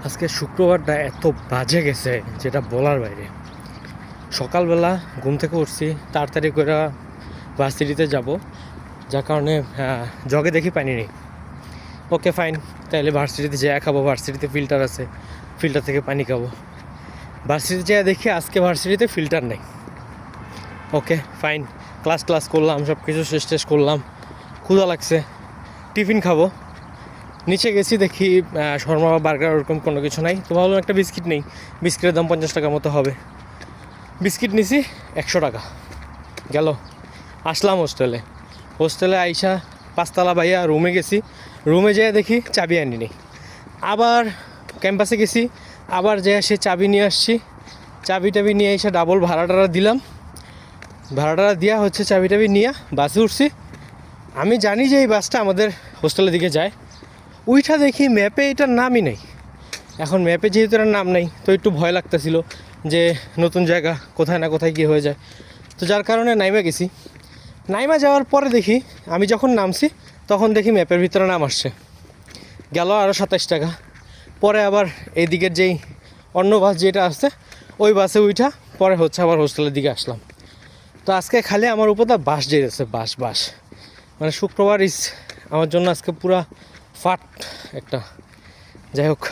আজকে শুক্রবারটা এত বাজে গেছে যেটা বলার বাইরে। সকালবেলা ঘুম থেকে উঠছি, তাড়াতাড়ি করে ভার্সিটিতে যাব, যার কারণে জগে দেখি পানি নেই। ওকে ফাইন, তাহলে ভার্সিটিতে যেয়ে খাবো, ভার্সিটিতে ফিল্টার আছে, ফিল্টার থেকে পানি খাবো। ভার্সিটিতে যেয়ে দেখি আজকে ভার্সিটিতে ফিল্টার নেই। ওকে ফাইন, ক্লাস করলাম, সব কিছু শেষ করলাম, ক্ষুধা লাগছে, টিফিন খাবো। নিচে গেছি, দেখি শর্মা বা বার্গার ওরকম কোনো কিছু নাই। তো ভাবলাম একটা বিস্কিট নেই, বিস্কিটের দাম 50 টাকার মতো হবে। বিস্কিট নিছি 100 টাকা। গেল, আসলাম হোস্টেলে আইসা 5 তলা বাইয়া রুমে গেছি। রুমে যেয়ে দেখি চাবি আনি নেই। আবার ক্যাম্পাসে গেছি, আবার যেয়ে সে চাবি নিয়ে আসছি। চাবি নিয়ে এসে ডাবল ভাড়াটারা দিলাম। ভাড়াটারা দিয়া চাবি নিয়ে বাসে উঠছি। আমি জানি যে এই বাসটা আমাদের হোস্টেলের দিকে যায়। ওইটা দেখি ম্যাপে এটার নামই নেই। এখন ম্যাপে যেহেতু এটার নাম নেই, তো একটু ভয় লাগতেছিল যে নতুন জায়গা, কোথায় না কোথায় কী হয়ে যায়। তো যার কারণে নাইমা গেছি। নাইমা যাওয়ার পরে দেখি, আমি যখন নামছি তখন দেখি ম্যাপের ভিতরে নাম আসছে। গেল আরও 27 টাকা। পরে আবার এই দিকের যেই অন্য বাস যেটা আসছে, ওই বাসে উঠা পরে আবার হোস্টেলের দিকে আসলাম। তো আজকে খালি আমার উপর দা বাস যেতেছে, বাস মানে শুক্রবার আমার জন্য আজকে পুরা ফাট একটা। যাই হোক,